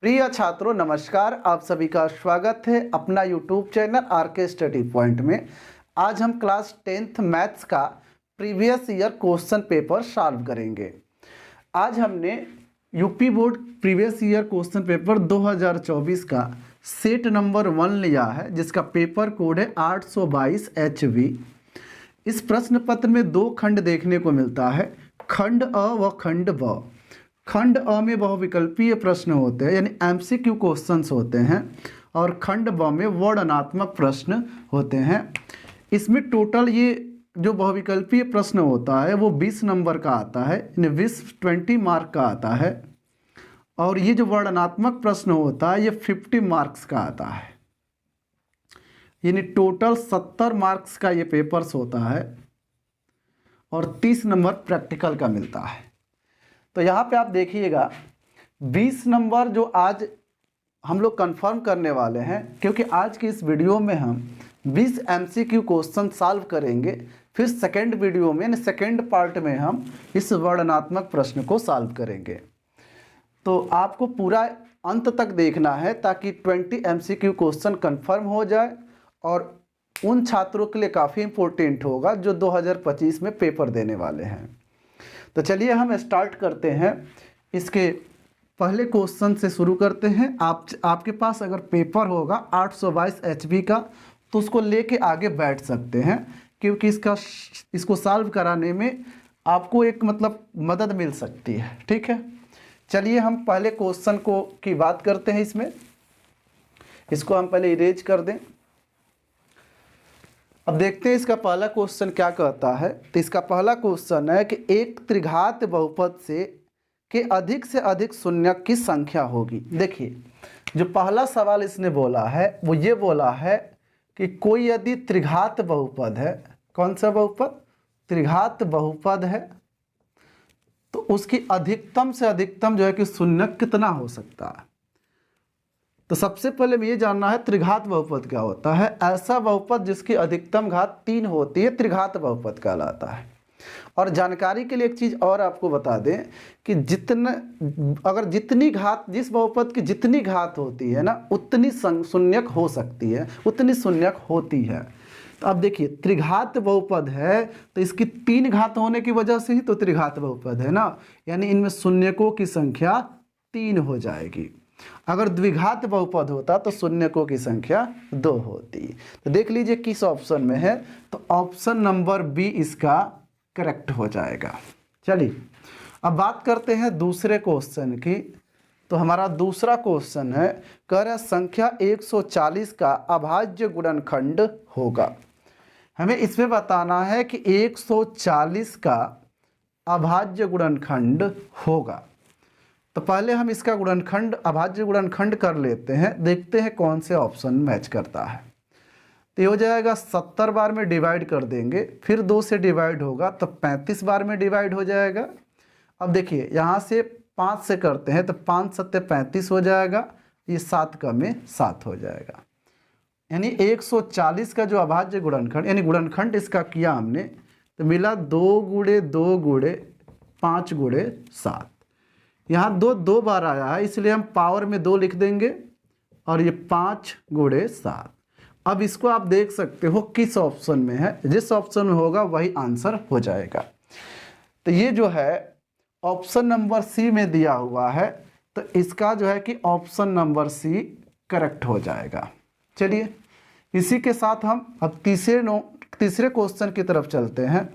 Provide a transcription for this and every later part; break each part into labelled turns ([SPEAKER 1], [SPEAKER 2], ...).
[SPEAKER 1] प्रिय छात्रों नमस्कार। आप सभी का स्वागत है अपना YouTube channel RK study point में। आज हम क्लास 10th मैथ्स का previous year question paper solve करेंगे। आज हमने UP board previous year question paper 2024 का सेट नंबर 1 लिया है, जिसका पेपर कोड है 822 HV। इस प्रश्न पत्र में दो खंड देखने को मिलता है, खंड अ व खंड ब। खंड अ में बहुविकल्पीय प्रश्न होते हैं यानी MCQ क्वेश्चंस होते हैं, और खंड ब में वर्णनात्मक प्रश्न होते हैं। इसमें टोटल ये जो बहुविकल्पीय प्रश्न होता है वो 20 नंबर का आता है, यानी 20 मार्क का आता है, और ये जो वर्णनात्मक प्रश्न होता है ये 50 मार्क्स का आता है, यानी टोटल 70 मार्क्स का ये पेपर्स होता है और 30 नंबर प्रैक्टिकल का मिलता है। तो यहाँ पे आप देखिएगा 20 नंबर जो आज हम लोग कंफर्म करने वाले हैं, क्योंकि आज की इस वीडियो में हम 20 MCQ क्वेश्चन सॉल्व करेंगे। फिर सेकंड वीडियो में सेकंड पार्ट में हम इस वर्णनात्मक प्रश्न को सॉल्व करेंगे। तो आपको पूरा अंत तक देखना है ताकि 20 MCQ क्वेश्चन कंफर्म हो जाए, और उन छात्रों के लिए काफ़ी इम्पोर्टेंट होगा जो 2025 में पेपर देने वाले हैं। तो चलिए हम स्टार्ट करते हैं। इसके पहले क्वेश्चन से शुरू करते हैं। आपके पास अगर पेपर होगा 822 HV का तो उसको लेके आगे बैठ सकते हैं, क्योंकि इसको सॉल्व कराने में आपको एक मदद मिल सकती है। ठीक है, चलिए हम पहले क्वेश्चन की बात करते हैं। इसको हम पहले इरेज कर दें। अब देखते हैं इसका पहला क्वेश्चन क्या कहता है। तो इसका पहला क्वेश्चन है कि एक त्रिघात बहुपद के अधिक से अधिक शून्यक की संख्या होगी। देखिए, जो पहला सवाल इसने बोला है वो ये बोला है कि कोई यदि त्रिघात बहुपद है, कौन सा बहुपद? त्रिघात बहुपद है, तो उसकी अधिकतम से अधिकतम जो है कि शून्यक कितना हो सकता है। तो सबसे पहले हमें ये जानना है त्रिघात बहुपद क्या होता है। ऐसा बहुपद जिसकी अधिकतम घात 3 होती है त्रिघात बहुपद कहलाता है। और जानकारी के लिए एक चीज़ और आपको बता दें कि जिस बहुपद की जितनी घात होती है ना, उतनी शून्यक हो सकती है, उतनी शून्यक होती है। तो अब देखिए, त्रिघात बहुपद है तो इसकी 3 घात होने की वजह से ही तो त्रिघात बहुपद है ना, यानी इनमें शून्यकों की संख्या 3 हो जाएगी। अगर द्विघात बहुपद होता तो शून्यकों की संख्या 2 होती। तो देख लीजिए किस ऑप्शन में है, तो ऑप्शन नंबर बी इसका करेक्ट हो जाएगा। चलिए अब बात करते हैं दूसरे क्वेश्चन की। तो हमारा दूसरा क्वेश्चन है, कह रहा है संख्या 140 का अभाज्य गुणनखंड होगा। हमें इसमें बताना है कि 140 का अभाज्य गुणनखंड होगा। तो पहले हम इसका गुणनखंड, अभाज्य गुणनखंड कर लेते हैं, देखते हैं कौन से ऑप्शन मैच करता है। तो ये हो जाएगा 70 बार में डिवाइड कर देंगे, फिर 2 से डिवाइड होगा तो 35 बार में डिवाइड हो जाएगा। अब देखिए यहाँ से 5 से करते हैं तो 5 सत्ते 35 हो जाएगा, ये 7 का में 7 हो जाएगा। यानी 140 का जो अभाज्य गुणनखंड यानी गुणनखंड इसका किया हमने, तो मिला 2 गुणे 2 गुणे 5 गुणे 7। यहाँ 2 बार आया है, इसलिए हम पावर में 2 लिख देंगे, और ये 5 गुणे 7। अब इसको आप देख सकते हो किस ऑप्शन में है, जिस ऑप्शन में होगा वही आंसर हो जाएगा। तो ये जो है ऑप्शन नंबर सी में दिया हुआ है, तो इसका जो है कि ऑप्शन नंबर सी करेक्ट हो जाएगा। चलिए इसी के साथ हम अब तीसरे क्वेश्चन की तरफ चलते हैं।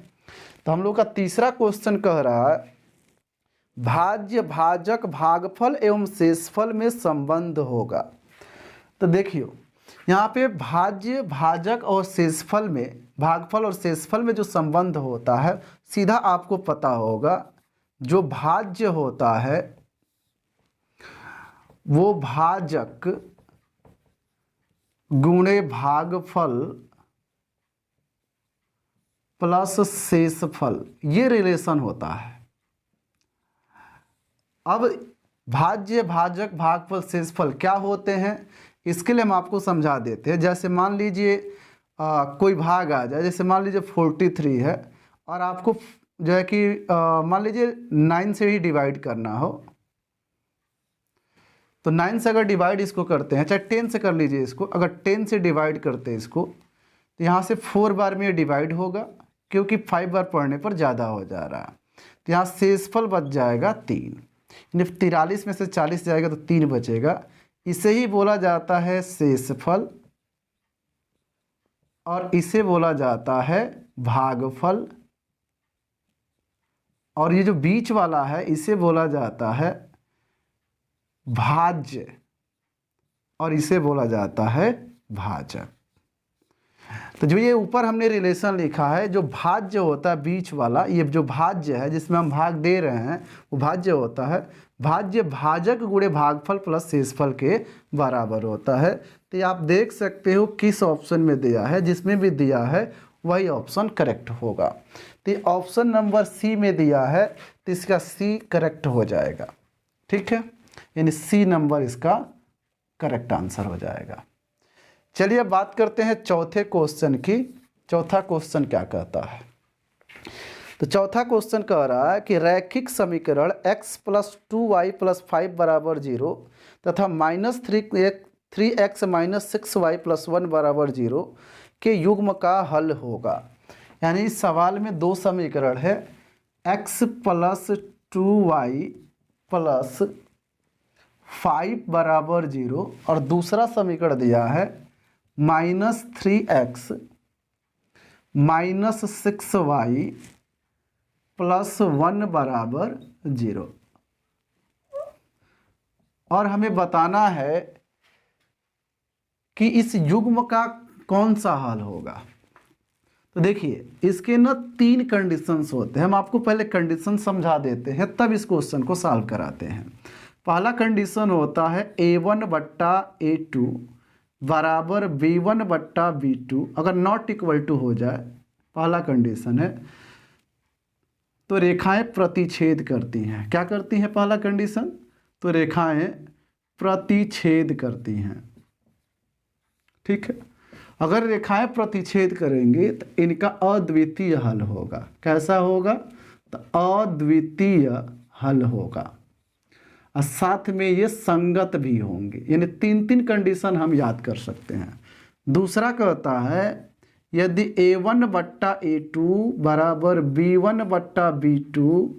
[SPEAKER 1] तो हम लोग का तीसरा क्वेश्चन कह रहा है भाज्य भाजक भागफल एवं शेषफल में संबंध होगा। तो देखियो यहाँ पे भाज्य भाजक और शेषफल में, भागफल और शेषफल में जो संबंध होता है, सीधा आपको पता होगा जो भाज्य होता है वो भाजक गुणे भागफल प्लस शेषफल, ये रिलेशन होता है। अब भाज्य भाजक भागफल शेषफल क्या होते हैं, इसके लिए हम आपको समझा देते हैं। जैसे मान लीजिए कोई भाग आ जाए, जैसे मान लीजिए 43 है, और आपको जो है कि मान लीजिए 9 से ही डिवाइड करना हो, तो 9 से अगर डिवाइड इसको करते हैं, चाहे 10 से कर लीजिए इसको, अगर 10 से डिवाइड करते हैं इसको तो यहाँ से 4 बार में ये डिवाइड होगा, क्योंकि 5 बार पढ़ने पर ज़्यादा हो जा रहा है। तो यहाँ शेषफल बच जाएगा 3, यानी 43 में से 40 जाएगा तो 3 बचेगा। इसे ही बोला जाता है शेषफल और इसे बोला जाता है भागफल, और ये जो बीच वाला है इसे बोला जाता है भाज्य और इसे बोला जाता है भाजक। तो जो ये ऊपर हमने रिलेशन लिखा है, जो भाज्य होता है बीच वाला, ये जो भाज्य है जिसमें हम भाग दे रहे हैं वो भाज्य होता है। भाज्य भाजक गुणे भागफल प्लस शेषफल के बराबर होता है। तो ये आप देख सकते हो किस ऑप्शन में दिया है, जिसमें भी दिया है वही ऑप्शन करेक्ट होगा। तो ऑप्शन नंबर सी में दिया है तो इसका सी करेक्ट हो जाएगा, ठीक है, यानी सी नंबर इसका करेक्ट आंसर हो जाएगा। चलिए अब बात करते हैं चौथे क्वेश्चन की। चौथा क्वेश्चन क्या कहता है? तो चौथा क्वेश्चन कह रहा है कि रैखिक समीकरण x + 2y + 5 = 0 तथा -3x - 6y + 1 = 0 के युग्म का हल होगा। यानी इस सवाल में दो समीकरण है, x + 2y + 5 = 0 और दूसरा समीकरण दिया है -3x - 6y + 1 = 0, और हमें बताना है कि इस युग्म का कौन सा हल होगा। तो देखिए इसके ना 3 कंडीशंस होते हैं, हम आपको पहले कंडीशन समझा देते हैं तब इस क्वेश्चन को सॉल्व कराते हैं। पहला कंडीशन होता है a1/a2 बराबर b1/b2 अगर नॉट इक्वल टू हो जाए, पहला कंडीशन है, तो रेखाएं प्रतिच्छेद करती हैं। क्या करती हैं? पहला कंडीशन, तो रेखाएं प्रतिच्छेद करती हैं, ठीक है। अगर रेखाएं प्रतिच्छेद करेंगे तो इनका अद्वितीय हल होगा। कैसा होगा? तो अद्वितीय हल होगा, और साथ में ये संगत भी होंगे, यानी 3 कंडीशन हम याद कर सकते हैं। दूसरा कहता है यदि a1/a2 बराबर b1/b2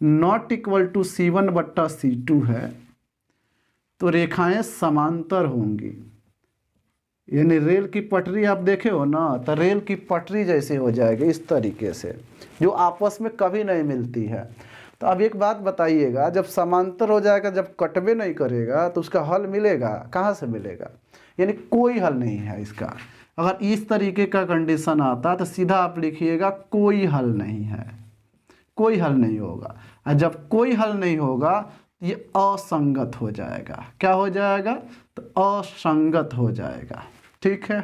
[SPEAKER 1] not equal to c1/c2 है तो रेखाएं समांतर होंगी। यानी रेल की पटरी आप देखे हो ना, तो रेल की पटरी जैसे हो जाएगी इस तरीके से, जो आपस में कभी नहीं मिलती है। तो अब एक बात बताइएगा, जब समांतर हो जाएगा, जब कटवे नहीं करेगा तो उसका हल मिलेगा? कहाँ से मिलेगा? यानी कोई हल नहीं है इसका। अगर इस तरीके का कंडीशन आता तो सीधा आप लिखिएगा कोई हल नहीं है, कोई हल नहीं होगा। और जब कोई हल नहीं होगा तो ये असंगत हो जाएगा। क्या हो जाएगा? तो असंगत हो जाएगा, ठीक है।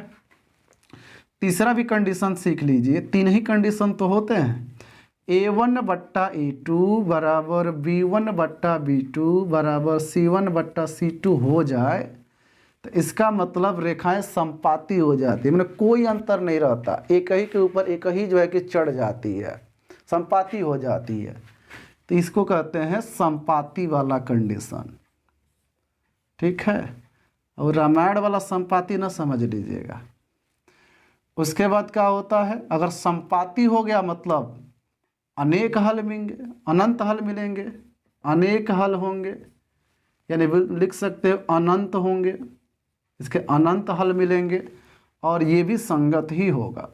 [SPEAKER 1] तीसरा भी कंडीशन सीख लीजिए, 3 ही कंडीशन तो होते हैं। a1/a2 बराबर b1/b2 बराबर c1/c2 हो जाए तो इसका मतलब रेखाएं संपाती हो जाती है, मतलब कोई अंतर नहीं रहता, एक ही के ऊपर एक ही जो है कि चढ़ जाती है, संपाती हो जाती है। तो इसको कहते हैं संपाती वाला कंडीशन, ठीक है। और रामायण वाला संपाती ना समझ लीजिएगा। उसके बाद क्या होता है? अगर संपाती हो गया मतलब अनेक हल मिलेंगे, अनंत हल मिलेंगे, अनेक हल होंगे, यानी लिख सकते हो अनंत होंगे, इसके अनंत हल मिलेंगे, और ये भी संगत ही होगा।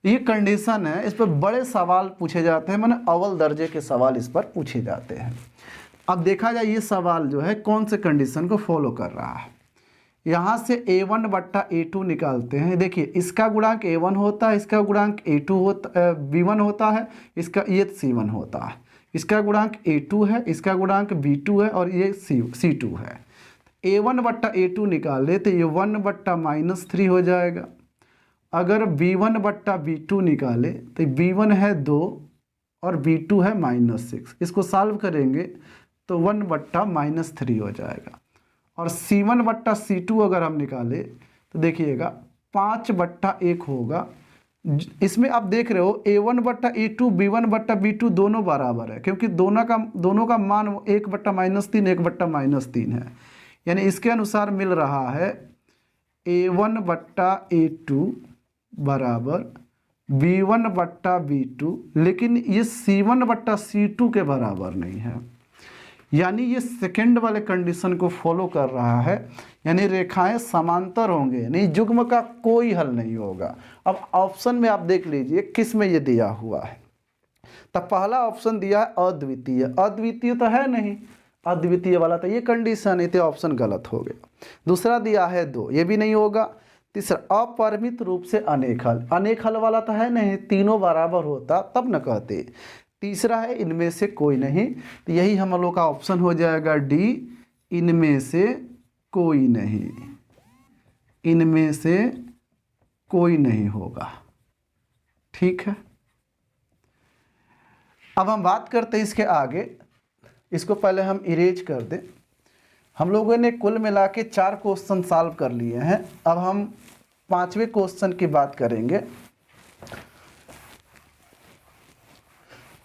[SPEAKER 1] ये कंडीशन है, इस पर बड़े सवाल पूछे जाते हैं, माने अव्वल दर्जे के सवाल इस पर पूछे जाते हैं। अब देखा जाए ये सवाल जो है कौन से कंडीशन को फॉलो कर रहा है। यहाँ से a1/a2 निकालते हैं। देखिए इसका गुणांक a1 होता है, इसका गुणांक a2 होता b1 होता है, इसका ये c1 होता है। इसका गुणांक a2 है, इसका गुणांक b2 है, और ये c2 है। a1/a2 निकाले तो ये 1/-3 हो जाएगा। अगर b1/b2 निकाले तो b1 है 2 और b2 है -6। इसको सॉल्व करेंगे तो 1/-3 हो जाएगा। और c1/c2 अगर हम निकाले तो देखिएगा 5/1 होगा, इसमें आप देख रहे हो a1/a2 b1/b2 दोनों बराबर है, क्योंकि दोनों का मान 1/-3 1/-3 है। यानी इसके अनुसार मिल रहा है a1/a2 बराबर b1/b2, लेकिन ये c1/c2 के बराबर नहीं है। यानी ये सेकंड वाले कंडीशन को फॉलो कर रहा है, यानी रेखाएं समांतर होंगे, नहीं युग्म का कोई हल नहीं होगा। अब ऑप्शन में आप देख लीजिए किस में ये दिया हुआ है। तो पहला ऑप्शन दिया है अद्वितीय, अद्वितीय तो है नहीं, अद्वितीय वाला तो ये कंडीशन है, तो ऑप्शन गलत हो गया। दूसरा दिया है 2, ये भी नहीं होगा। तीसरा अपरिमित रूप से अनेक हल, अनेक हल वाला तो है नहीं, तीनों बराबर होता तब न कहते। तीसरा है इनमें से कोई नहीं, तो यही हम लोग का ऑप्शन हो जाएगा डी, इनमें से कोई नहीं, इनमें से कोई नहीं होगा। ठीक है, अब हम बात करते हैं इसके आगे। इसको पहले हम इरेज कर दें। हम लोगों ने कुल मिला के 4 क्वेश्चन सॉल्व कर लिए हैं। अब हम 5वें क्वेश्चन की बात करेंगे।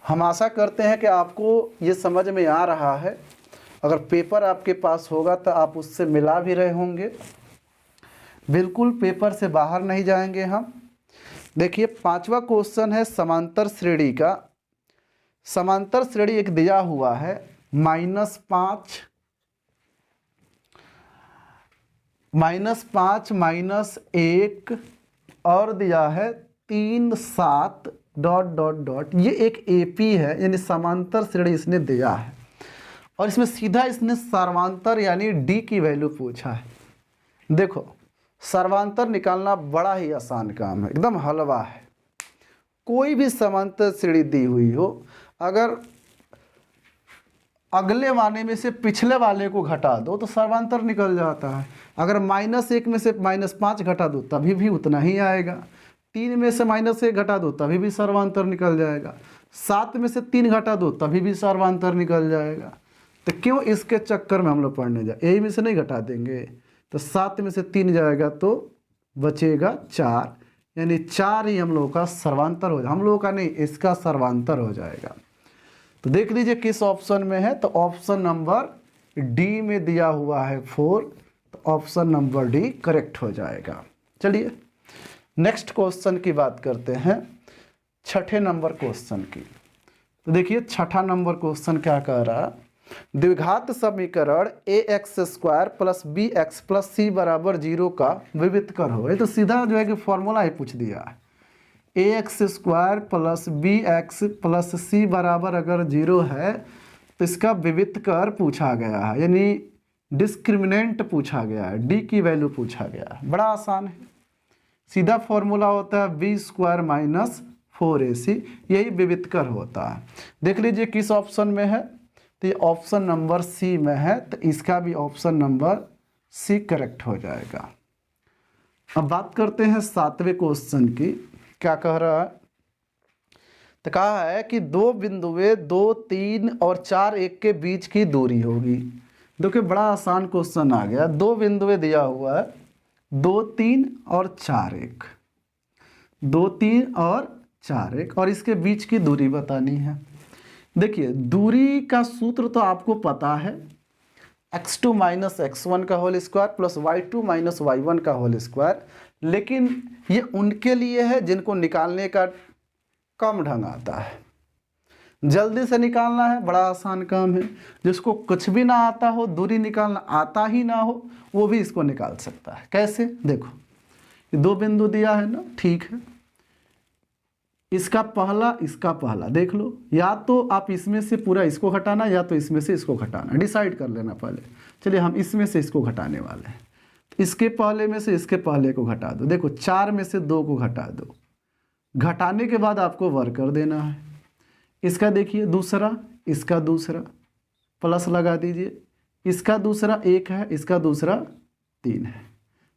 [SPEAKER 1] हम आशा करते हैं कि आपको ये समझ में आ रहा है। अगर पेपर आपके पास होगा तो आप उससे मिला भी रहे होंगे, बिल्कुल पेपर से बाहर नहीं जाएंगे हम। देखिए 5वां क्वेश्चन है समांतर श्रेणी का। समांतर श्रेणी एक दिया हुआ है -5 -1 और दिया है 3 7 ... ये एक एपी है, यानी समांतर श्रेणी इसने दिया है, और इसमें सीधा इसने सर्वांतर यानी डी की वैल्यू पूछा है। देखो सर्वांतर निकालना बड़ा ही आसान काम है, एकदम हलवा है। कोई भी समांतर श्रेणी दी हुई हो, अगर अगले वाले में से पिछले वाले को घटा दो तो सर्वांतर निकल जाता है। अगर -1 में से -5 घटा दो तभी भी उतना ही आएगा। 3 में से -1 घटा दो तभी भी सर्वांतर निकल जाएगा। 7 में से 3 घटा दो तभी भी सर्वांतर निकल जाएगा। तो क्यों इसके चक्कर में हम लोग पढ़ने जाए, यही में से नहीं घटा देंगे तो 7 में से 3 जाएगा तो बचेगा 4, यानी 4 ही हम लोगों का सर्वांतर हो जाएगा। हम लोगों का नहीं, इसका सर्वांतर हो जाएगा। तो देख लीजिए किस ऑप्शन में है, तो ऑप्शन नंबर डी में दिया हुआ है 4, तो ऑप्शन नंबर डी करेक्ट हो जाएगा। चलिए नेक्स्ट क्वेश्चन की बात करते हैं, 6ठे नंबर क्वेश्चन की। तो देखिए 6ठा नंबर क्वेश्चन क्या कह रहा है, द्विघात समीकरण ax² + bx + c = 0 का विविध कर हो। ये तो सीधा जो है कि फॉर्मूला ही पूछ दिया है। ax² + bx + c बराबर अगर 0 है तो इसका विविध कर पूछा गया है, यानी डिस्क्रिमिनेंट पूछा गया है, डी की वैल्यू पूछा गया है। बड़ा आसान है, सीधा फॉर्मूला होता है b² - 4ac, यही विविध कर होता है। देख लीजिए किस ऑप्शन में है, तो ये ऑप्शन नंबर सी में है, तो इसका भी ऑप्शन नंबर सी करेक्ट हो जाएगा। अब बात करते हैं 7वें क्वेश्चन की। क्या कह रहा है, तो कहा है कि 2 बिंदुएं 2 3 और 4 1 के बीच की दूरी होगी। देखिए बड़ा आसान क्वेश्चन आ गया। 2 बिंदुएं दिया हुआ है 2 3 और 4 1, 2 3 और 4 1, और इसके बीच की दूरी बतानी है। देखिए दूरी का सूत्र तो आपको पता है, x2 - x1 का होल स्क्वायर + y2 - y1 का होल स्क्वायर, लेकिन ये उनके लिए है जिनको निकालने का कम ढंग आता है। जल्दी से निकालना है, बड़ा आसान काम है। जिसको कुछ भी ना आता हो, दूरी निकालना आता ही ना हो, वो भी इसको निकाल सकता है। कैसे, देखो ये 2 बिंदु दिया है ना, ठीक है, इसका पहला देख लो, या तो आप इसमें से पूरा इसको घटाना या तो इसमें से इसको घटाना, डिसाइड कर लेना पहले। चलिए हम इसमें से इसको घटाने वाले हैं, इसके पहले में से इसके पहले को घटा दो। देखो 4 में से 2 को घटा दो, घटाने के बाद आपको वर्ग कर देना है। इसका देखिए दूसरा, इसका दूसरा, प्लस लगा दीजिए, इसका दूसरा 1 है, इसका दूसरा 3 है।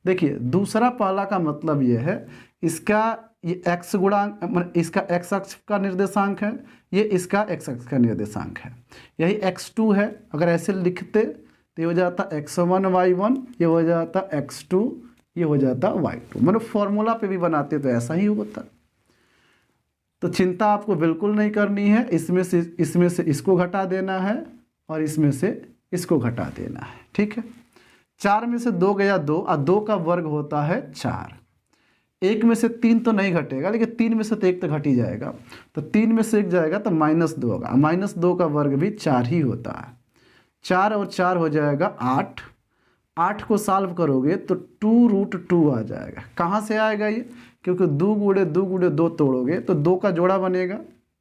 [SPEAKER 1] देखिए दूसरा पहला का मतलब ये है, इसका ये x गुणांक, इसका x अक्ष का निर्देशांक है, ये इसका x अक्ष का निर्देशांक है, यही x2 है। अगर ऐसे लिखते तो ये हो जाता x1 y1, ये हो जाता x2, ये हो जाता y2। मतलब फॉर्मूला पे भी बनाते तो ऐसा ही होता। तो चिंता आपको बिल्कुल नहीं करनी है, इसमें से इसको घटा देना है और इसमें से इसको घटा देना है, ठीक है। 4 में से 2 गया 2 और 2 का वर्ग होता है 4। 1 में से 3 तो नहीं घटेगा, लेकिन 3 में से तो 1 तो घट ही जाएगा, तो 3 में से 1 जाएगा तो -2 होगा। -2 का वर्ग भी 4 ही होता है। 4 और 4 हो जाएगा 8। 8 को सॉल्व करोगे तो 2√2 आ जाएगा। कहाँ से आएगा ये? क्योंकि 2 गुणे 2 गुणे 2 तोड़ोगे तो 2 का जोड़ा बनेगा।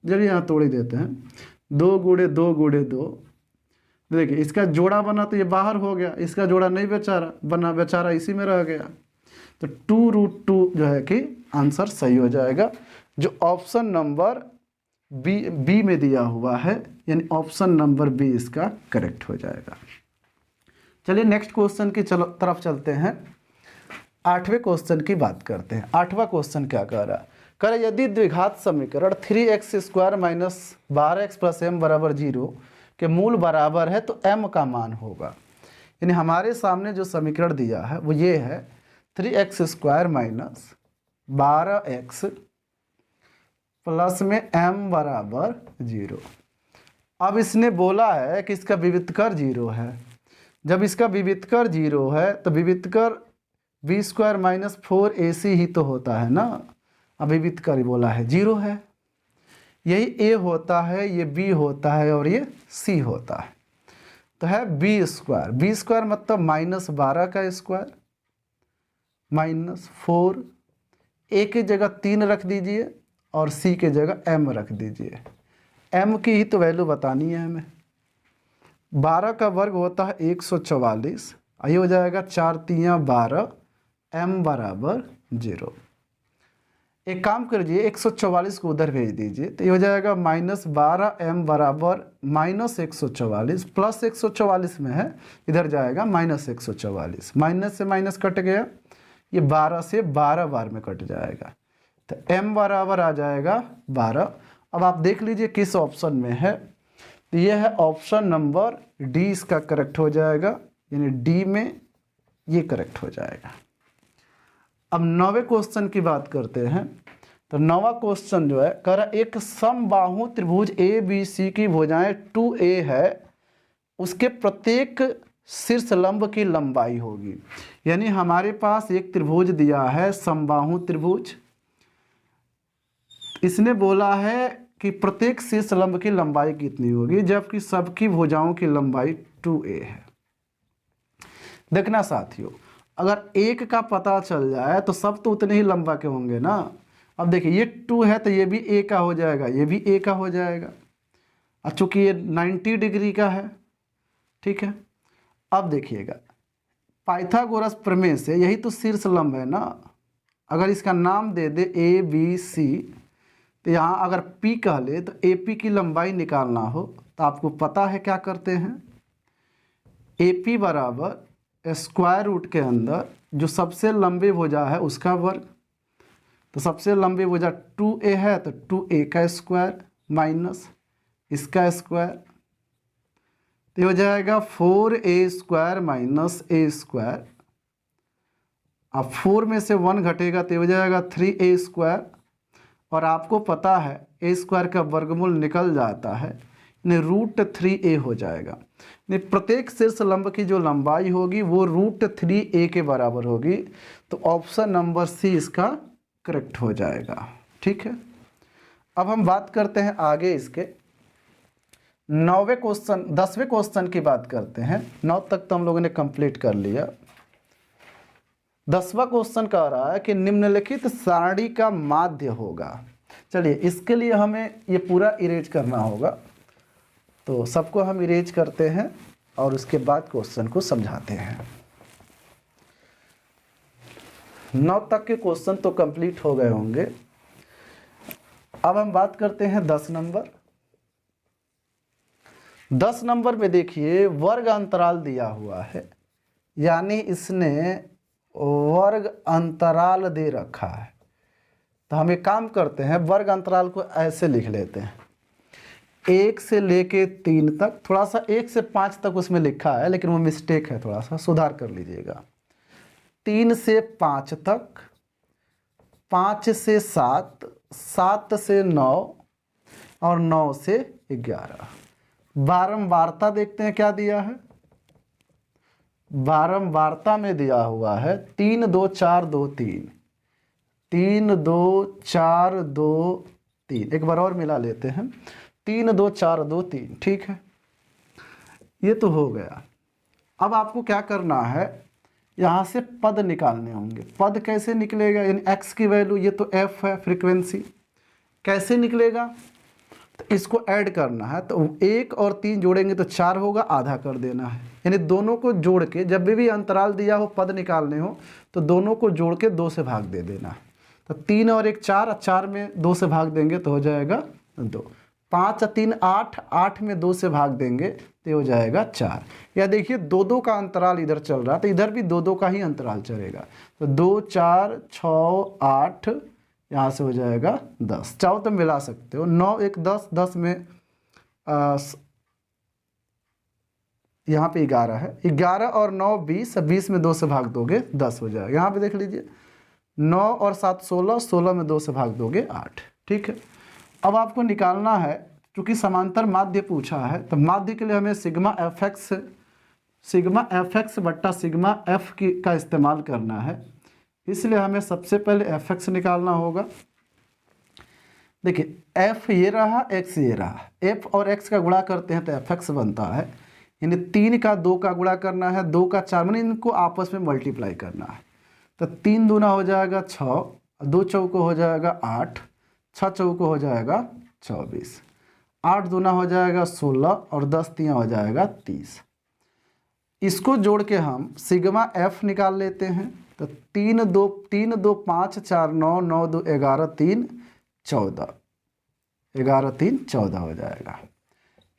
[SPEAKER 1] चलिए यहाँ तोड़ ही देते हैं। 2 गुणे 2 गुणे 2, देखिए इसका जोड़ा बना तो ये बाहर हो गया, इसका जोड़ा नहीं बेचारा इसी में रह गया। तो 2√2 जो है कि आंसर सही हो जाएगा, जो ऑप्शन नंबर बी में दिया हुआ है, यानी ऑप्शन नंबर बी इसका करेक्ट हो जाएगा। चलिए नेक्स्ट क्वेश्चन की तरफ चलते हैं। 8वें क्वेश्चन की बात करते हैं। 8वां क्वेश्चन क्या कह रहा है? कह रहा यदि द्विघात समीकरण 3x² - 12x + m = 0 के मूल बराबर है तो m का मान होगा। यानी हमारे सामने जो समीकरण दिया है वो ये है 3x² - 12x प्लस में m बराबर 0। अब इसने बोला है कि इसका विवितकर 0 है। जब इसका विवितकर 0 है तो विवितकर b² - 4ac ही तो होता है ना। अब विवितकर बोला है 0 है, यही a होता है, ये b होता है और ये c होता है, तो है b² मतलब -12 का स्क्वायर -4, a की जगह 3 रख दीजिए और c की जगह m रख दीजिए। m की ही तो वैल्यू बतानी है हमें। 12 का वर्ग होता है 144, ये हो जाएगा 4 × 12, m बराबर 0। एक काम करिए 144 को उधर भेज दीजिए तो ये हो जाएगा -12m बराबर -144 प्लस 144 में है, इधर जाएगा -144, माइनस से माइनस कट गया, ये 12 से 12 बार में कट जाएगा, तो m बराबर आ जाएगा 12। अब आप देख लीजिए किस ऑप्शन में है, तो ये है ऑप्शन नंबर डी, इसका करेक्ट हो जाएगा, यानी डी में ये करेक्ट हो जाएगा। अब 9वें क्वेश्चन की बात करते हैं। तो 9वां क्वेश्चन जो है कह रहा एक समबाहु त्रिभुज ABC की भुजाएं 2a है, उसके प्रत्येक शीर्ष लंब की लंबाई होगी। यानी हमारे पास एक त्रिभुज दिया है समबाहु त्रिभुज, इसने बोला है कि प्रत्येक शीर्ष लंब की लंबाई कितनी होगी, जबकि सबकी भुजाओं की लंबाई 2a है। देखना साथियों, अगर एक का पता चल जाए तो सब तो उतने ही लंबा के होंगे ना। अब देखिए ये 2 है तो ये भी a का हो जाएगा, ये भी a का हो जाएगा, और चूंकि ये 90 डिग्री का है, ठीक है। अब देखिएगा पाइथागोरस प्रमेय से यही तो शीर्ष लंब है ना। अगर इसका नाम दे दे ABC, तो यहाँ अगर P कह ले तो AP की लंबाई निकालना हो तो आपको पता है क्या करते हैं, AP बराबर स्क्वायर रूट के अंदर जो सबसे लंबी भुजा है उसका वर्ग, तो सबसे लंबी भुजा 2a है तो 2a का स्क्वायर माइनस इसका स्क्वायर, तो हो जाएगा 4a² माइनस a²। अब 4 में से 1 घटेगा तो हो जाएगा 3a², और आपको पता है a² का वर्गमूल निकल जाता है, यानी √3a हो जाएगा। प्रत्येक शीर्ष लंब की जो लंबाई होगी वो √3a के बराबर होगी, तो ऑप्शन नंबर सी इसका करेक्ट हो जाएगा, ठीक है। अब हम बात करते हैं आगे इसके 10वें क्वेश्चन की बात करते हैं। 9 तक तो हम लोगों ने कंप्लीट कर लिया। 10वां क्वेश्चन कह रहा है कि निम्नलिखित सारणी का माध्य होगा। चलिए इसके लिए हमें ये पूरा इरेज करना होगा, तो सबको हम इरेज करते हैं और उसके बाद क्वेश्चन को समझाते हैं। 9 तक के क्वेश्चन तो कंप्लीट हो गए होंगे। अब हम बात करते हैं 10 नंबर। 10 नंबर में देखिए वर्ग अंतराल दिया हुआ है, यानी इसने वर्ग अंतराल दे रखा है। तो हम एक काम करते हैं, वर्ग अंतराल को ऐसे लिख लेते हैं 1 से लेके 3 तक, थोड़ा सा 1 से 5 तक उसमें लिखा है लेकिन वो मिस्टेक है, थोड़ा सा सुधार कर लीजिएगा। 3 से 5 तक, 5 से 7 7 से 9 और 9 से 11। बारंबारता देखते हैं क्या दिया है। बारंबारता में दिया हुआ है 3 2 4 2 3, 3 2 4 2 3। एक बार और मिला लेते हैं, 3 2 4 2 3। ठीक है, ये तो हो गया। अब आपको क्या करना है, यहाँ से पद निकालने होंगे। पद कैसे निकलेगा, यानी x की वैल्यू, ये तो f है फ्रीक्वेंसी, कैसे निकलेगा, तो इसको ऐड करना है। तो 1 और 3 जोड़ेंगे तो 4 होगा, आधा कर देना है। यानी दोनों को जोड़ के, जब भी अंतराल दिया हो पद निकालने हो तो दोनों को जोड़ के 2 से भाग दे देना है। तो 3 और 1 4, 4 में 2 से भाग देंगे तो हो जाएगा 2। 5 और 3 8, 8 में 2 से भाग देंगे तो हो जाएगा 4। या देखिए 2 2 का अंतराल इधर चल रहा है तो इधर भी 2 2 का ही अंतराल चलेगा। तो 2 4 6 8, यहाँ से हो जाएगा 10। चाहो तो मिला सकते हो, 9 1 10, 10 में यहाँ पे 11 है, 11 और 9 20, 20 में 2 से भाग दोगे 10 हो जाएगा। यहाँ पे देख लीजिए 9 और 7 16, 16 में 2 से भाग दोगे 8। ठीक है, अब आपको निकालना है, क्योंकि समांतर माध्य पूछा है तो माध्य के लिए हमें सिग्मा एफ एक्स बट्टा सिग्मा एफ का इस्तेमाल करना है। इसलिए हमें सबसे पहले एफ एक्स निकालना होगा। देखिए एफ ये रहा, एक्स ये रहा, एफ और एक्स का गुणा करते हैं तो एफ एक्स बनता है। यानी 3 का 2 का गुणा करना है, 2 का 4, मैंने इनको आपस में मल्टीप्लाई करना है। तो 3 दूना हो जाएगा 6, 2 चौको हो जाएगा 8, 6 चौको हो जाएगा 24, 8 दूना हो जाएगा 16 और 10 तियाँ हो जाएगा 30। इसको जोड़ के हम सिग्मा एफ निकाल लेते हैं। तो 3 2 5 4 9, 9 2 11, 3 14, 11 3 14 हो जाएगा।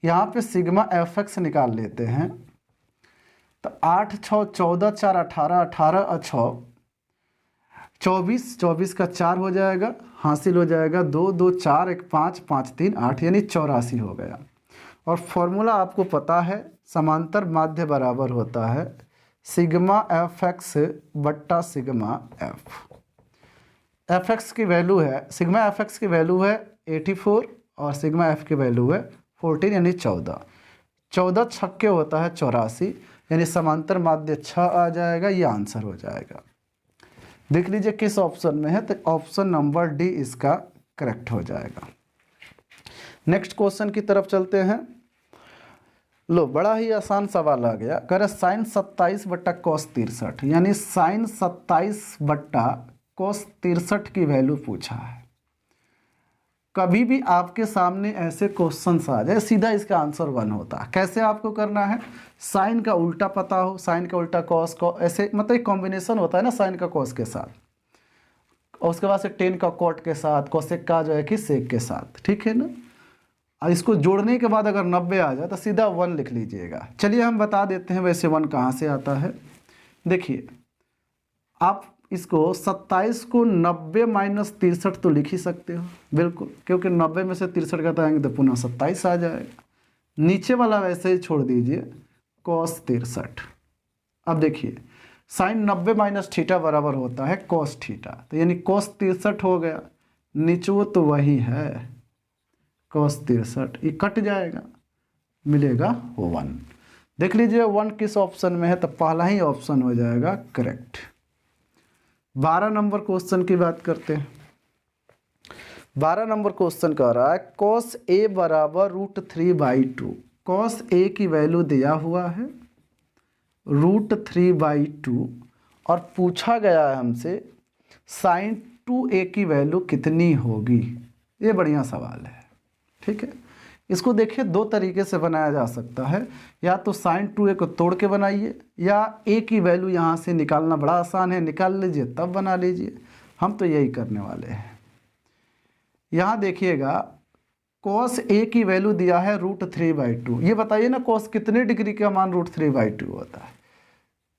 [SPEAKER 1] यहाँ पे सिग्मा एफ एक्स निकाल लेते हैं। तो 8 6 14, 4 18, 18 और 6 24, 24 का 4 हो जाएगा, हासिल हो जाएगा 2 2 4 1 5 5 3 8, यानी 84 हो गया। और फॉर्मूला आपको पता है, समांतर माध्य बराबर होता है सिग्मा एफ एक्स बट्टा सिग्मा एफ एक्स की वैल्यू है, सिग्मा एफ एक्स की वैल्यू है 84 और सिग्मा एफ की वैल्यू है 14, यानी 14। 14 छक्के होता है 84, यानी समांतर माध्य 6 आ जाएगा, ये आंसर हो जाएगा। देख लीजिए किस ऑप्शन में है, तो ऑप्शन नंबर डी इसका करेक्ट हो जाएगा। नेक्स्ट क्वेश्चन की तरफ चलते हैं। लो, बड़ा ही आसान सवाल आ गया। कह रहे साइन 27 बट्टा कॉस 63, यानी साइन 27 बट्टा कॉस 63 की वैल्यू पूछा है। कभी भी आपके सामने ऐसे क्वेश्चंस आ जाए, सीधा इसका आंसर 1 होता है। कैसे आपको करना है, साइन का उल्टा पता हो, साइन का उल्टा कॉस को, ऐसे मतलब एक कॉम्बिनेशन होता है ना साइन का कॉस के साथ, और उसके बाद से टेन का कॉट के साथ, कोसेक का जो है कि सेक के साथ। ठीक है ना, और इसको जोड़ने के बाद अगर 90 आ जाए तो सीधा 1 लिख लीजिएगा। चलिए हम बता देते हैं वैसे 1 कहाँ से आता है। देखिए आप इसको 27 को 90 माइनस 63 तो लिख ही सकते हो, बिल्कुल, क्योंकि 90 में से 63 घटाएंगे तो पुनः 27 आ जाएगा। नीचे वाला वैसे ही छोड़ दीजिए, कॉस 63। अब देखिए साइन 90 माइनस थीटा बराबर होता है कॉस थीटा, तो यानी कॉस 63 हो गया। नीचो तो वही है कॉस 63, ये कट जाएगा, मिलेगा 1। देख लीजिए 1 किस ऑप्शन में है, तो पहला ही ऑप्शन हो जाएगा करेक्ट। 12 नंबर क्वेश्चन की बात करते हैं। 12 नंबर क्वेश्चन कह रहा है कॉस ए बराबर √3/2। कॉस ए की वैल्यू दिया हुआ है √3/2 और पूछा गया है हमसे साइन 2a की वैल्यू कितनी होगी। ये बढ़िया सवाल है। ठीक है, इसको देखिए 2 तरीके से बनाया जा सकता है, या तो साइन 2a को तोड़ के बनाइए, या a की वैल्यू यहाँ से निकालना बड़ा आसान है, निकाल लीजिए तब बना लीजिए। हम तो यही करने वाले हैं। यहाँ देखिएगा cos a की वैल्यू दिया है √3/2। ये बताइए ना cos कितने डिग्री का मान √3/2 होता है,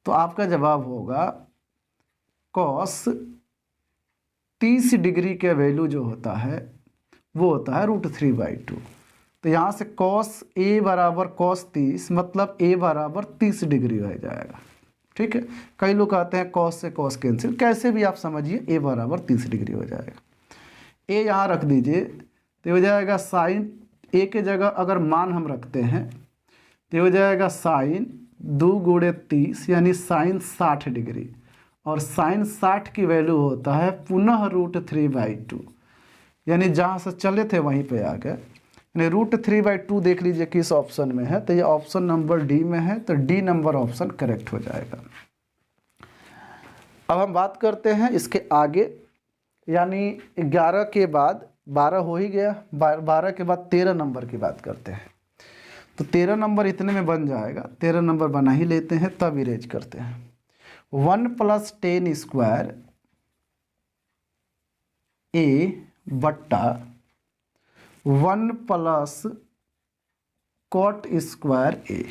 [SPEAKER 1] तो आपका जवाब होगा cos 30 डिग्री के वैल्यू जो होता है वो होता है √3/2। तो यहाँ से cos a बराबर cos 30, मतलब a बराबर 30 डिग्री हो जाएगा। ठीक है, कई लोग कहते हैं cos से cos कैंसिल, कैसे भी आप समझिए a बराबर 30 डिग्री हो जाएगा। ए यहाँ रख दीजिए तो हो जाएगा साइन ए के जगह अगर मान हम रखते हैं तो हो जाएगा साइन 2 गुणे 30 यानी साइन 60 डिग्री, और साइन 60 की वैल्यू होता है पुनः √3/2, यानी जहाँ से चले थे वहीं पे आ गए। यानी √3/2 देख लीजिए किस ऑप्शन में है, तो ये ऑप्शन नंबर डी में है, तो डी नंबर ऑप्शन करेक्ट हो जाएगा। अब हम बात करते हैं इसके आगे, यानी 11 के बाद 12 हो ही गया, 12 के बाद 13 नंबर की बात करते हैं। तो 13 नंबर इतने में बन जाएगा, 13 नंबर बना ही लेते हैं तब इरेज करते हैं। 1 + 10 स्क्वायर ए बट्टा 1 + कॉट स्क्वायर ए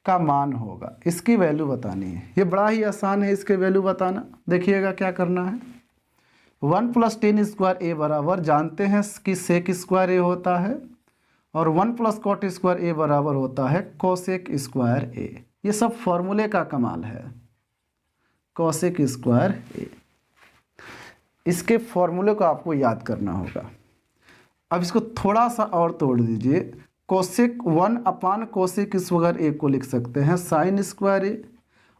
[SPEAKER 1] का मान होगा, इसकी वैल्यू बतानी है। ये बड़ा ही आसान है इसके वैल्यू बताना। देखिएगा क्या करना है। 1 + 10 स्क्वायर ए बराबर जानते हैं कि सेक स्क्वायर ए होता है, और 1 + कॉट स्क्वायर ए बराबर होता है कोसेक स्क्वायर ए। ये सब फॉर्मूले का कमाल है, कोसेक स्क्वायर ए। इसके फॉर्मूले को आपको याद करना होगा। अब इसको थोड़ा सा और तोड़ दीजिए, कोसेक 1 कोसेक स्क्वायर ए को लिख सकते हैं साइन स्क्वायर ए,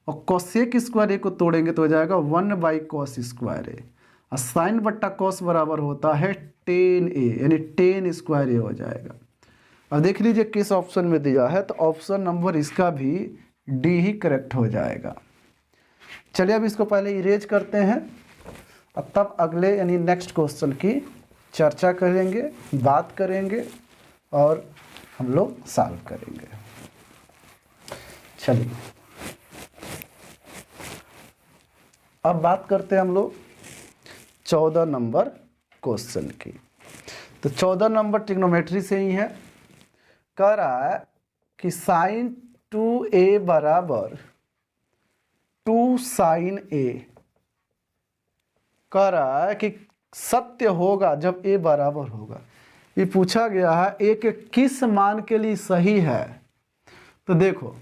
[SPEAKER 1] और कोसेक स्क्वायर ए को तोड़ेंगे तो हो जाएगा 1/cos स्क्वायर ए, और साइन बट्टा कॉस बराबर होता है 10a, यानी 10 स्क्वायर ए हो जाएगा। अब देख लीजिए किस ऑप्शन में दिया है, तो ऑप्शन नंबर इसका भी डी ही करेक्ट हो जाएगा। चलिए अब इसको पहले इरेज करते हैं, अब तब अगले यानी नेक्स्ट क्वेश्चन की चर्चा करेंगे, बात करेंगे और हम लोग सॉल्व करेंगे। चलिए अब बात करते हैं हम लोग 14 नंबर क्वेश्चन की। तो 14 नंबर ट्रिग्नोमेट्री से ही है। कह रहा है कि साइन 2a बराबर 2 साइन a, कह रहा है कि सत्य होगा जब a बराबर होगा। ये पूछा गया है a के किस मान के लिए सही है। तो देखो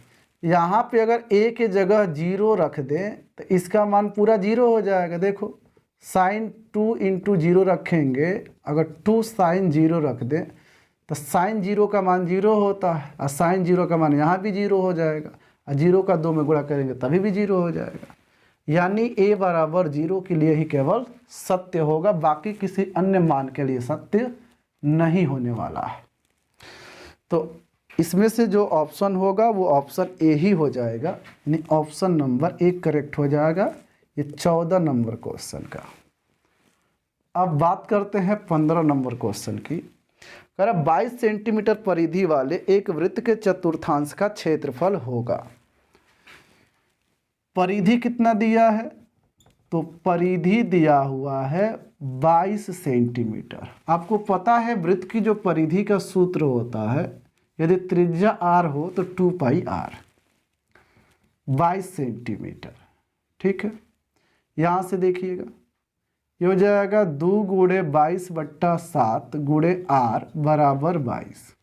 [SPEAKER 1] यहाँ पे अगर a के जगह 0 रख दें तो इसका मान पूरा 0 हो जाएगा। देखो साइन 2 × 0 रखेंगे, अगर 2 साइन 0 रख दें तो साइन 0 का मान 0 होता है, और साइन 0 का मान यहाँ भी 0 हो जाएगा, और 0 का 2 में गुणा करेंगे तभी भी 0 हो जाएगा। यानी a बराबर 0 के लिए ही केवल सत्य होगा, बाकी किसी अन्य मान के लिए सत्य नहीं होने वाला है। तो इसमें से जो ऑप्शन होगा वो ऑप्शन ए ही हो जाएगा, यानी ऑप्शन नंबर 1 करेक्ट हो जाएगा ये 14 नंबर क्वेश्चन का। अब बात करते हैं 15 नंबर क्वेश्चन की। कह रहा 22 सेंटीमीटर परिधि वाले एक वृत्त के चतुर्थांश का क्षेत्रफल होगा। परिधि कितना दिया है, तो परिधि दिया हुआ है 22 सेंटीमीटर। आपको पता है वृत्त की जो परिधि का सूत्र होता है, यदि त्रिज्या r हो तो 2πr, 22 सेंटीमीटर। ठीक है, यहाँ से देखिएगा ये हो जाएगा 2 × 22/7 × r बराबर 22।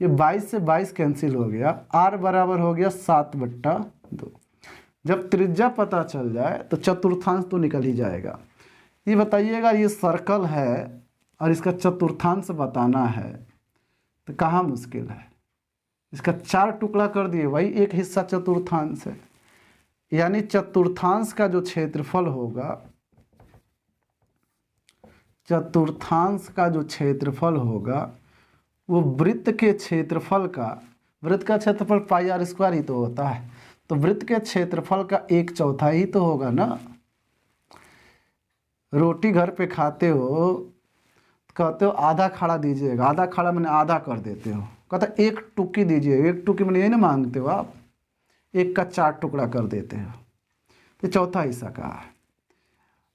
[SPEAKER 1] ये 22 से 22 कैंसिल हो गया, r बराबर हो गया 7/2। जब त्रिज्या पता चल जाए तो चतुर्थांश तो निकल ही जाएगा। ये बताइएगा ये सर्कल है और इसका चतुर्थांश बताना है तो कहाँ मुश्किल है। इसका 4 टुकड़ा कर दिए, वही एक हिस्सा चतुर्थांश है। यानी चतुर्थांश का जो क्षेत्रफल होगा, चतुर्थांश का जो क्षेत्रफल होगा वो वृत्त के क्षेत्रफल का, वृत्त का क्षेत्रफल πr² ही तो होता है, तो वृत्त के क्षेत्रफल का 1/4 ही तो होगा ना। रोटी घर पे खाते हो, कहते हो आधा खाड़ा दीजिएगा, आधा खाड़ा मैंने आधा कर देते हो, कहते 1 टुकी दीजिए, 1 टुकी मैंने ये ना मांगते हो आप, 1 का 4 टुकड़ा कर देते हो, तो चौथा हिस्सा का है।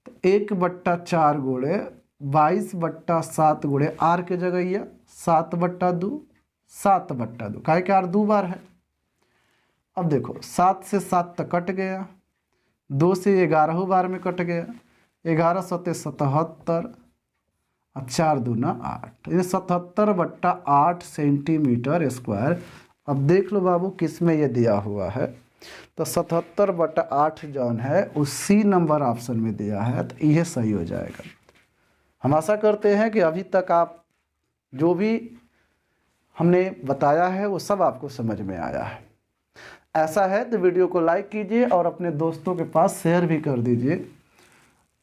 [SPEAKER 1] तो 1/4 गुणे 22/7 गुणे r के जगह यह 7/2, 7/2, काहे कि r 2 बार है। अब देखो 7 से 7 तक कट गया, 2 से 11 बार में कट गया, 11 × 7 = 77 और 4 × 2 = 8, ये 77/8 सेंटीमीटर स्क्वायर। अब देख लो बाबू किस में ये दिया हुआ है, तो 77/8 जौन है उस सी नंबर ऑप्शन में दिया है, तो यह सही हो जाएगा। हम आशा करते हैं कि अभी तक आप जो भी हमने बताया है वो सब आपको समझ में आया है। ऐसा है तो वीडियो को लाइक कीजिए और अपने दोस्तों के पास शेयर भी कर दीजिए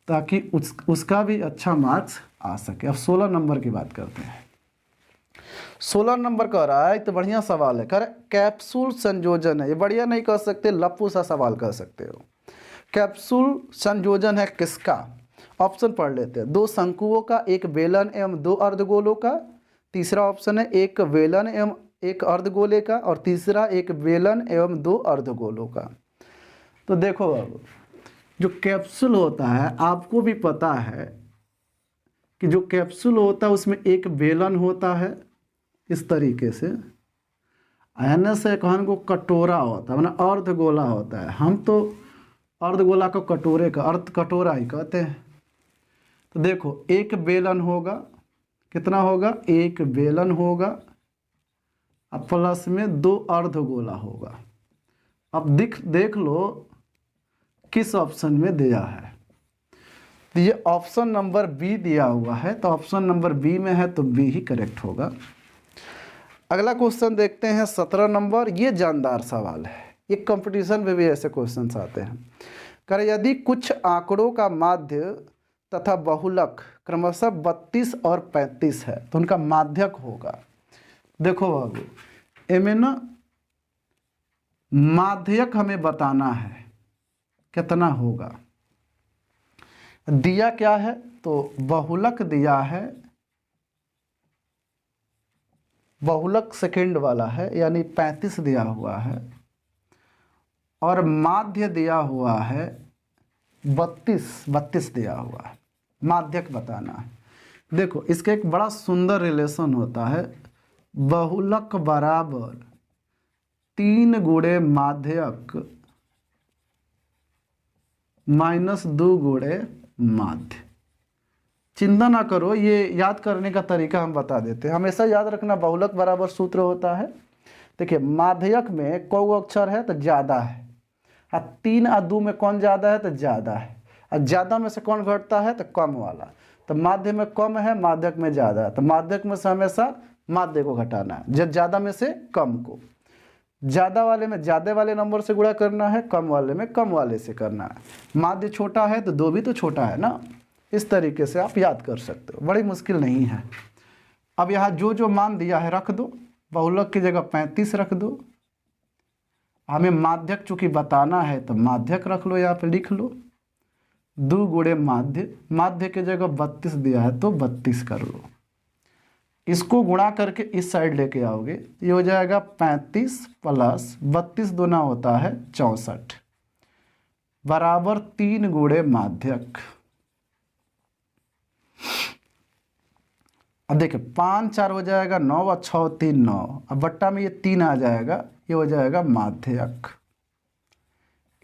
[SPEAKER 1] ताकि उसका भी अच्छा मार्क्स आ सके। अब 16 नंबर की बात करते हैं। 16 नंबर कह रहा है, तो बढ़िया सवाल है। कर कैप्सूल संयोजन है, ये बढ़िया नहीं कह सकते, लप्पू सा सवाल कह सकते हो। कैप्सूल संयोजन है किसका? ऑप्शन पढ़ लेते हैं। 2 शंकुओं का, 1 बेलन एवं 2 अर्धगोलों का। तीसरा ऑप्शन है 1 बेलन एवं 1 अर्धगोले का। और तीसरा 1 बेलन एवं 2 अर्धगोलों का। तो देखो अब जो कैप्सूल होता है, आपको भी पता है कि जो कैप्सूल होता है उसमें 1 बेलन होता है इस तरीके से, एन से कहन को कटोरा होता है, मतलब अर्धगोला होता है। हम तो अर्धगोला को कटोरे का अर्ध कटोरा ही कहते हैं। तो देखो 1 बेलन होगा, कितना होगा? 1 बेलन होगा, अब प्लस में 2 अर्धगोला होगा। अब देख लो किस ऑप्शन में दिया है। तो ये ऑप्शन नंबर बी दिया हुआ है, तो ऑप्शन नंबर बी में है तो बी ही करेक्ट होगा। अगला क्वेश्चन देखते हैं 17 नंबर। ये जानदार सवाल है, ये कंपटीशन में भी ऐसे क्वेश्चंस आते हैं। कर यदि कुछ आंकड़ों का माध्य तथा बहुलक क्रमशः 32 और 35 है तो उनका माध्यक होगा। देखो बाबू, इनमें ना माध्यक हमें बताना है कितना होगा। दिया क्या है? तो बहुलक दिया है, बहुलक सेकंड वाला है यानी 35 दिया हुआ है, और माध्य दिया हुआ है 32 दिया हुआ है। माध्यक बताना है। देखो इसका एक बड़ा सुंदर रिलेशन होता है, बहुलक बराबर 3 गुणे माध्यक माइनस 2 गुणे माध्य। चिंता ना करो, ये याद करने का तरीका हम बता देते हैं। हमेशा याद रखना, बहुलक बराबर सूत्र होता है। देखिए माध्यक में कौ अक्षर है तो ज़्यादा है, और 3 और 2 में कौन ज़्यादा है तो ज़्यादा है, और ज़्यादा में से कौन घटता है तो कम वाला। तो माध्य में कम है, माध्यक में ज़्यादा है, तो माध्यक में से हमेशा माध्य को घटाना है, जब ज़्यादा में से कम को। ज़्यादा वाले में ज़्यादा वाले नंबर से गुणा करना है, कम वाले में कम वाले से करना है। माध्य छोटा है तो 2 भी तो छोटा है ना। इस तरीके से आप याद कर सकते हो, बड़ी मुश्किल नहीं है। अब यहाँ जो जो मान दिया है रख दो, बहुलक की जगह 35 रख दो। हमें माध्यक चूँकि बताना है तो माध्यक रख लो, यहाँ पे लिख लो 2 गुणे माध्य। माध्य की जगह 32 दिया है तो 32 कर लो। इसको गुणा करके इस साइड लेके आओगे, ये हो जाएगा 35 प्लस 32 दूना होता है 64 बराबर 3 गुणे माध्यक। अब देखिए 5 4 हो जाएगा 9 और 6 3 9, अब बट्टा में ये 3 आ जाएगा, ये हो जाएगा माध्यक।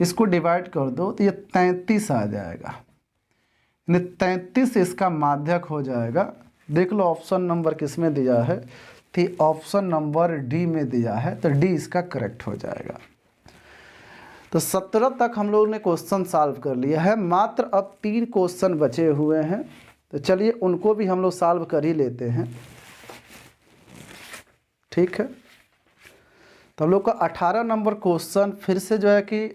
[SPEAKER 1] इसको डिवाइड कर दो तो ये 33 आ जाएगा, यानी 33 इसका माध्यक हो जाएगा। देख लो ऑप्शन नंबर किस में दिया है, तो ऑप्शन नंबर डी में दिया है, तो डी इसका करेक्ट हो जाएगा। तो 17 तक हम लोगों ने क्वेश्चन सॉल्व कर लिया है, मात्र अब 3 क्वेश्चन बचे हुए हैं। तो चलिए उनको भी हम लोग सॉल्व कर ही लेते हैं, ठीक है। तो हम लोग का 18 नंबर क्वेश्चन फिर से जो है कि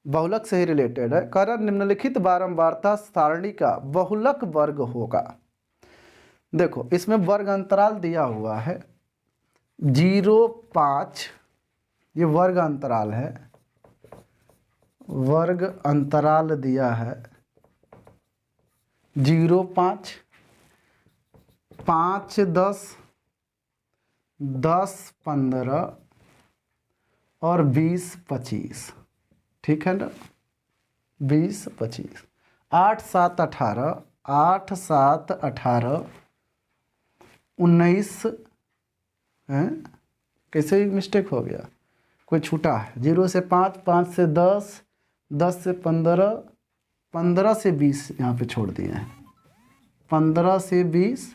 [SPEAKER 1] बहुलक से ही रिलेटेड है। कारण निम्नलिखित बारंबारता सारणी का बहुलक वर्ग होगा। देखो इसमें वर्ग अंतराल दिया हुआ है 0 5, ये वर्ग अंतराल है, वर्ग अंतराल दिया है 0 5, 5 10, 10 15 और 20 25, ठीक है ना। 20 25, 8 7 18, 8 7 18 19 है। कैसे मिस्टेक हो गया, कोई छूटा है? 0 से 5, 5 से 10, 10 से 15, 15 से 20 यहाँ पे छोड़ दिए हैं, 15 से 20,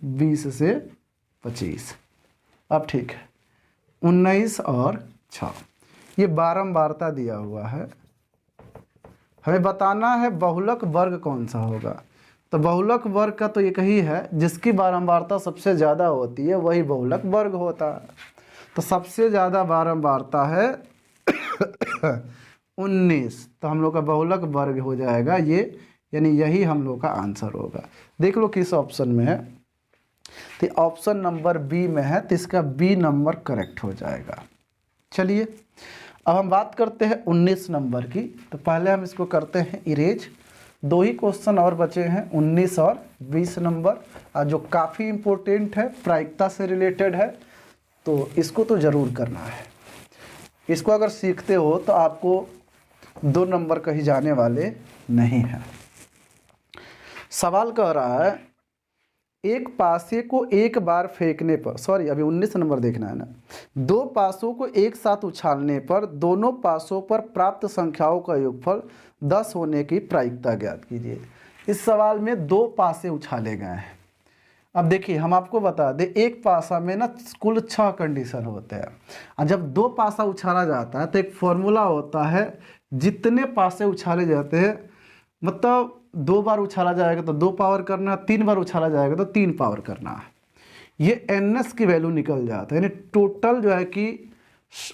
[SPEAKER 1] 20 से 25। अब ठीक है 19 और 6, ये बारंबारता दिया हुआ है। हमें बताना है बहुलक वर्ग कौन सा होगा। तो बहुलक वर्ग का तो एक ही है, जिसकी बारंबारता सबसे ज़्यादा होती है वही बहुलक वर्ग होता है। तो सबसे ज़्यादा बारंबारता है 19, तो हम लोग का बहुलक वर्ग हो जाएगा ये, यानी यही हम लोग का आंसर होगा। देख लो किस ऑप्शन में है, तो ऑप्शन नंबर बी में है, तो इसका बी नंबर करेक्ट हो जाएगा। चलिए अब हम बात करते हैं 19 नंबर की। तो पहले हम इसको करते हैं इरेज। 2 ही क्वेश्चन और बचे हैं, 19 और 20 नंबर, और जो काफ़ी इम्पोर्टेंट है, प्रायिकता से रिलेटेड है, तो इसको तो ज़रूर करना है। इसको अगर सीखते हो तो आपको 2 नंबर कहीं जाने वाले नहीं हैं। सवाल कह रहा है एक पासे को एक बार फेंकने पर, सॉरी अभी 19 नंबर देखना है ना, 2 पासों को एक साथ उछालने पर दोनों पासों पर प्राप्त संख्याओं का योगफल 10 होने की प्रायिकता ज्ञात कीजिए। इस सवाल में 2 पासे उछाले गए हैं। अब देखिए हम आपको बता दें, एक पासा में ना कुल 6 कंडीशन होते हैं, और जब 2 पासा उछाला जाता है तो एक फॉर्मूला होता है, जितने पासे उछाले जाते हैं, मतलब 2 बार उछाला जाएगा तो 2 पावर करना, 3 बार उछाला जाएगा तो 3 पावर करना है, ये NS की वैल्यू निकल जाता है, यानी टोटल जो है कि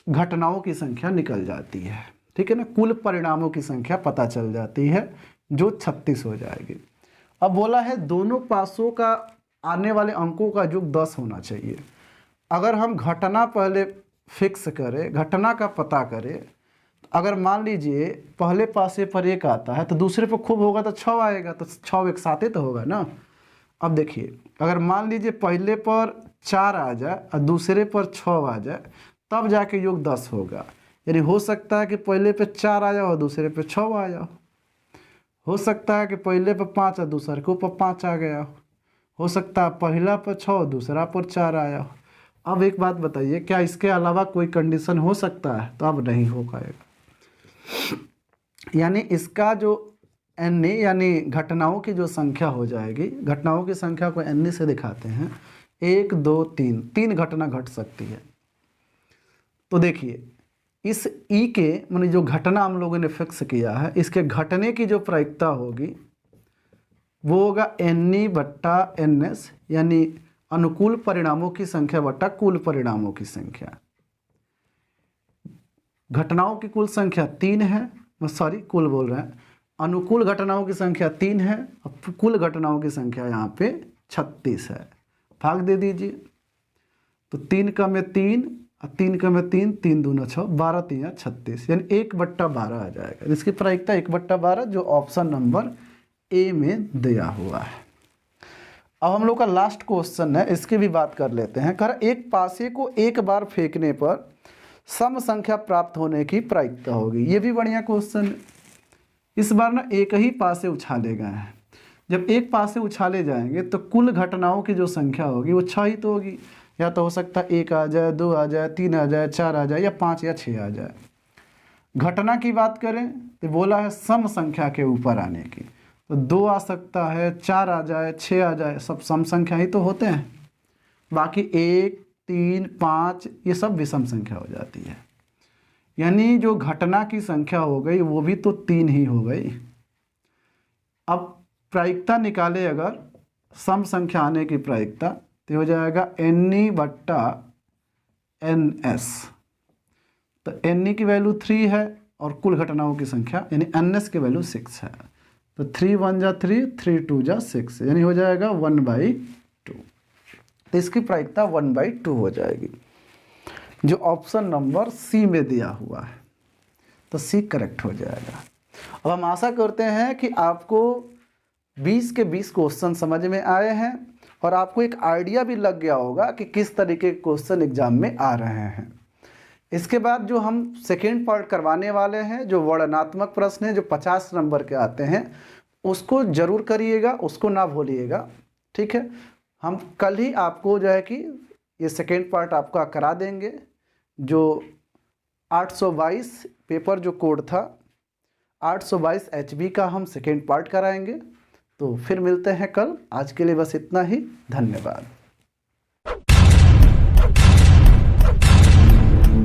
[SPEAKER 1] घटनाओं की संख्या निकल जाती है। ठीक है ना, कुल परिणामों की संख्या पता चल जाती है, जो 36 हो जाएगी। अब बोला है दोनों पासों का आने वाले अंकों का योग 10 होना चाहिए। अगर हम घटना पहले फिक्स करें, घटना का पता करें, अगर मान लीजिए पहले पासे पर 1 आता है तो दूसरे पर खूब होगा तो 6 आएगा, तो 6 एक साथ ही तो होगा ना। अब देखिए अगर मान लीजिए पहले पर 4 आ जाए और दूसरे पर 6 आ जाए, तब जाके योग 10 होगा। यानी हो सकता है कि पहले पे 4 आ जाओ और दूसरे पे 6 आ जाओ, हो सकता है कि पहले पर 5 और दूसरे के ऊपर 5 आ गया हो सकता है पहला पर 6 और दूसरा पर 4 आया हो। अब एक बात बताइए, क्या इसके अलावा कोई कंडीशन हो सकता है? तो अब नहीं हो पाएगा। यानी इसका जो n यानी घटनाओं की जो संख्या हो जाएगी, घटनाओं की संख्या को n से दिखाते हैं, 1 2 3, 3 घटना घट सकती है। तो देखिए इस ई के माने जो घटना हम लोगों ने फिक्स किया है, इसके घटने की जो प्रायिकता होगी वो होगा NE बट्टा NS, यानी अनुकूल परिणामों की संख्या बट्टा कुल परिणामों की संख्या। घटनाओं की कुल संख्या 3 है, सॉरी कुल बोल रहे हैं, अनुकूल घटनाओं की संख्या 3 है और कुल घटनाओं की संख्या यहाँ पे 36 है। भाग दे दीजिए, तो 3 का में 3 और 3 का में 3, 3 दूना 6, 12 3 36, यानी 1/12 आ जाएगा। इसकी प्रायिकता 1/12 जो ऑप्शन नंबर ए में दिया हुआ है। अब हम लोग का लास्ट क्वेश्चन है, इसकी भी बात कर लेते हैं। कर एक पासे को एक बार फेंकने पर सम संख्या प्राप्त होने की प्रायिकता होगी। ये भी बढ़िया क्वेश्चन है। इस बार ना एक ही पासे उछाले गए हैं। जब एक पासे उछाले जाएंगे तो कुल घटनाओं की जो संख्या होगी वो 6 ही तो होगी। या तो हो सकता है 1 आ जाए, 2 आ जाए, 3 आ जाए, 4 आ जाए, या 5 या 6 आ जाए। घटना की बात करें तो बोला है सम संख्या के ऊपर आने की, तो 2 आ सकता है, 4 आ जाए, 6 आ जाए, सब सम संख्या ही तो होते हैं। बाकी 1 3 5 ये सब विषम संख्या हो जाती है। यानी जो घटना की संख्या हो गई वो भी तो 3 ही हो गई। अब प्रायिकता निकाले अगर सम संख्या आने की प्रायिकता, तो हो जाएगा NE बट्टा NS। तो NE की वैल्यू 3 है और कुल घटनाओं की संख्या यानी NS की वैल्यू 6 है। तो 3 1 जा 3, 3 2 जा 6, यानी हो जाएगा 1/2। तो इसकी प्रायिकता 1/2 हो जाएगी, जो ऑप्शन नंबर सी में दिया हुआ है। तो सी करेक्ट हो जाएगा। अब हम आशा करते हैं कि आपको 20 के 20 क्वेश्चन समझ में आए हैं और आपको एक आइडिया भी लग गया होगा कि किस तरीके के क्वेश्चन एग्जाम में आ रहे हैं। इसके बाद जो हम सेकेंड पार्ट करवाने वाले हैं, जो वर्णनात्मक प्रश्न है जो 50 नंबर के आते हैं, उसको ज़रूर करिएगा, उसको ना भूलिएगा। ठीक है, हम कल ही आपको जो है कि ये सेकेंड पार्ट आपका करा देंगे। जो 822 पेपर जो कोड था, 822 HB का हम सेकेंड पार्ट कराएंगे। तो फिर मिलते हैं कल। आज के लिए बस इतना ही। धन्यवाद।